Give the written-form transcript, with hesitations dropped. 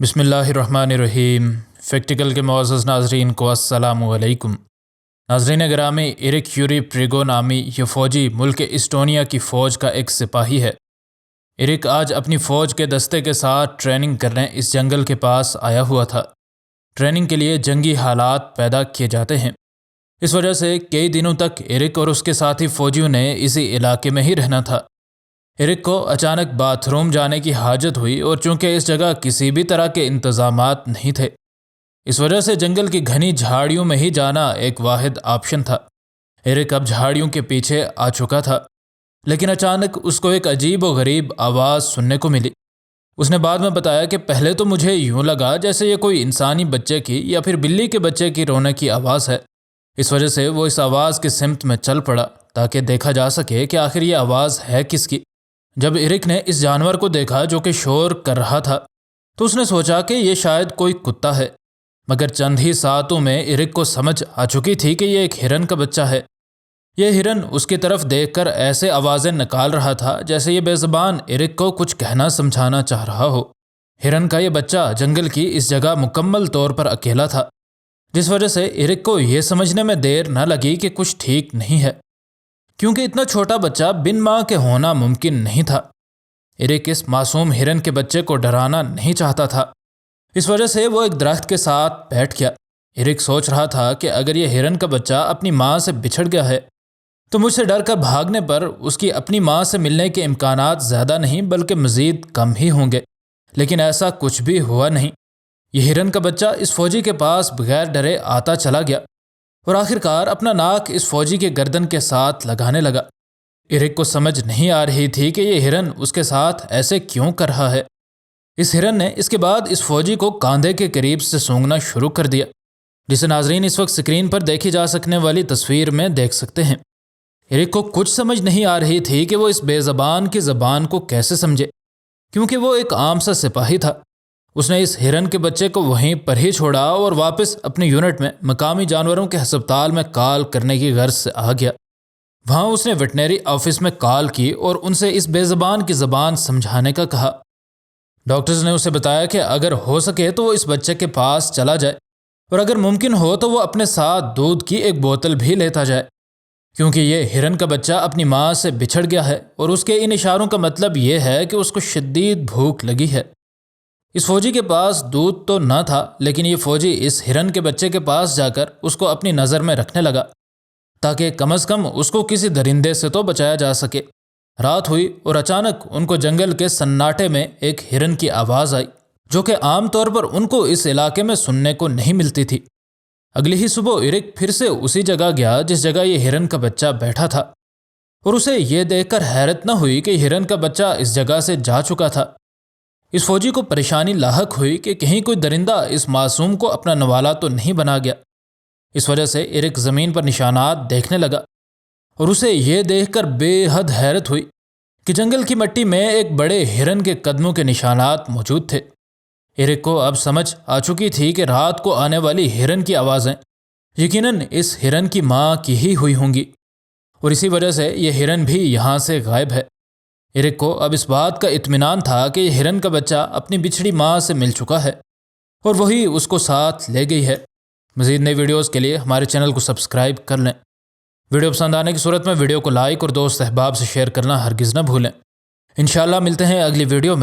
بسم اللہ الرحمن الرحیم۔ فیکٹیکل کے معزز ناظرین کو السلام علیکم۔ ناظرین گرامی، ایرک یوری پریگو نامی یہ فوجی ملک اسٹونیا کی فوج کا ایک سپاہی ہے۔ ایرک آج اپنی فوج کے دستے کے ساتھ ٹریننگ کرنے اس جنگل کے پاس آیا ہوا تھا۔ ٹریننگ کے لیے جنگی حالات پیدا کیے جاتے ہیں، اس وجہ سے کئی دنوں تک ایرک اور اس کے ساتھی فوجیوں نے اسی علاقے میں ہی رہنا تھا۔ ایرک کو اچانک باتھ روم جانے کی حاجت ہوئی، اور چونکہ اس جگہ کسی بھی طرح کے انتظامات نہیں تھے، اس وجہ سے جنگل کی گھنی جھاڑیوں میں ہی جانا ایک واحد آپشن تھا۔ ایرک اب جھاڑیوں کے پیچھے آ چکا تھا، لیکن اچانک اس کو ایک عجیب و غریب آواز سننے کو ملی۔ اس نے بعد میں بتایا کہ پہلے تو مجھے یوں لگا جیسے یہ کوئی انسانی بچے کی یا پھر بلی کے بچے کی رونے کی آواز ہے۔ اس وجہ سے وہ اس آواز کی سمت میں چل پڑا تاکہ دیکھا جا سکے کہ آخر یہ آواز ہے کس کی۔ جب ایرک نے اس جانور کو دیکھا جو کہ شور کر رہا تھا، تو اس نے سوچا کہ یہ شاید کوئی کتا ہے، مگر چند ہی ساعتوں میں ایرک کو سمجھ آ چکی تھی کہ یہ ایک ہرن کا بچہ ہے۔ یہ ہرن اس کی طرف دیکھ کر ایسے آوازیں نکال رہا تھا جیسے یہ بے زبان ایرک کو کچھ کہنا سمجھانا چاہ رہا ہو۔ ہرن کا یہ بچہ جنگل کی اس جگہ مکمل طور پر اکیلا تھا، جس وجہ سے ایرک کو یہ سمجھنے میں دیر نہ لگی کہ کچھ ٹھیک نہیں ہے، کیونکہ اتنا چھوٹا بچہ بن ماں کے ہونا ممکن نہیں تھا۔ ایرک اس معصوم ہرن کے بچے کو ڈرانا نہیں چاہتا تھا، اس وجہ سے وہ ایک درخت کے ساتھ بیٹھ گیا۔ ایرک سوچ رہا تھا کہ اگر یہ ہرن کا بچہ اپنی ماں سے بچھڑ گیا ہے تو مجھ سے ڈر کر بھاگنے پر اس کی اپنی ماں سے ملنے کے امکانات زیادہ نہیں بلکہ مزید کم ہی ہوں گے، لیکن ایسا کچھ بھی ہوا نہیں۔ یہ ہرن کا بچہ اس فوجی کے پاس بغیر ڈرے آتا چلا گیا، اور آخرکار اپنا ناک اس فوجی کے گردن کے ساتھ لگانے لگا۔ ایرک کو سمجھ نہیں آ رہی تھی کہ یہ ہرن اس کے ساتھ ایسے کیوں کر رہا ہے۔ اس ہرن نے اس کے بعد اس فوجی کو کاندھے کے قریب سے سونگنا شروع کر دیا، جسے ناظرین اس وقت سکرین پر دیکھی جا سکنے والی تصویر میں دیکھ سکتے ہیں۔ ایرک کو کچھ سمجھ نہیں آ رہی تھی کہ وہ اس بے زبان کی زبان کو کیسے سمجھے، کیونکہ وہ ایک عام سا سپاہی تھا۔ اس نے اس ہرن کے بچے کو وہیں پر ہی چھوڑا اور واپس اپنی یونٹ میں مقامی جانوروں کے ہسپتال میں کال کرنے کی غرض سے آ گیا۔ وہاں اس نے ویٹنری آفس میں کال کی اور ان سے اس بے زبان کی زبان سمجھانے کا کہا۔ ڈاکٹرز نے اسے بتایا کہ اگر ہو سکے تو وہ اس بچے کے پاس چلا جائے، اور اگر ممکن ہو تو وہ اپنے ساتھ دودھ کی ایک بوتل بھی لیتا جائے، کیونکہ یہ ہرن کا بچہ اپنی ماں سے بچھڑ گیا ہے، اور اس کے ان اشاروں کا مطلب یہ ہے کہ اس کو شدید بھوک لگی ہے۔ اس فوجی کے پاس دودھ تو نہ تھا، لیکن یہ فوجی اس ہرن کے بچے کے پاس جا کر اس کو اپنی نظر میں رکھنے لگا تاکہ کم از کم اس کو کسی درندے سے تو بچایا جا سکے۔ رات ہوئی اور اچانک ان کو جنگل کے سناٹے میں ایک ہرن کی آواز آئی، جو کہ عام طور پر ان کو اس علاقے میں سننے کو نہیں ملتی تھی۔ اگلی ہی صبح ایرک پھر سے اسی جگہ گیا جس جگہ یہ ہرن کا بچہ بیٹھا تھا، اور اسے یہ دیکھ کر حیرت نہ ہوئی کہ ہرن کا بچہ اس جگہ سے جا چکا تھا۔ اس فوجی کو پریشانی لاحق ہوئی کہ کہیں کوئی درندہ اس معصوم کو اپنا نوالا تو نہیں بنا گیا۔ اس وجہ سے ایرک زمین پر نشانات دیکھنے لگا، اور اسے یہ دیکھ کر بے حد حیرت ہوئی کہ جنگل کی مٹی میں ایک بڑے ہرن کے قدموں کے نشانات موجود تھے۔ ایرک کو اب سمجھ آ چکی تھی کہ رات کو آنے والی ہرن کی آوازیں یقیناً اس ہرن کی ماں کی ہی ہوئی ہوں گی، اور اسی وجہ سے یہ ہرن بھی یہاں سے غائب ہے۔ ایرک کو اب اس بات کا اطمینان تھا کہ یہ ہرن کا بچہ اپنی بچھڑی ماں سے مل چکا ہے، اور وہی اس کو ساتھ لے گئی ہے۔ مزید نئی ویڈیوز کے لیے ہمارے چینل کو سبسکرائب کر لیں۔ ویڈیو پسند آنے کی صورت میں ویڈیو کو لائک اور دوست احباب سے شیئر کرنا ہرگز نہ بھولیں۔ انشاءاللہ ملتے ہیں اگلی ویڈیو میں۔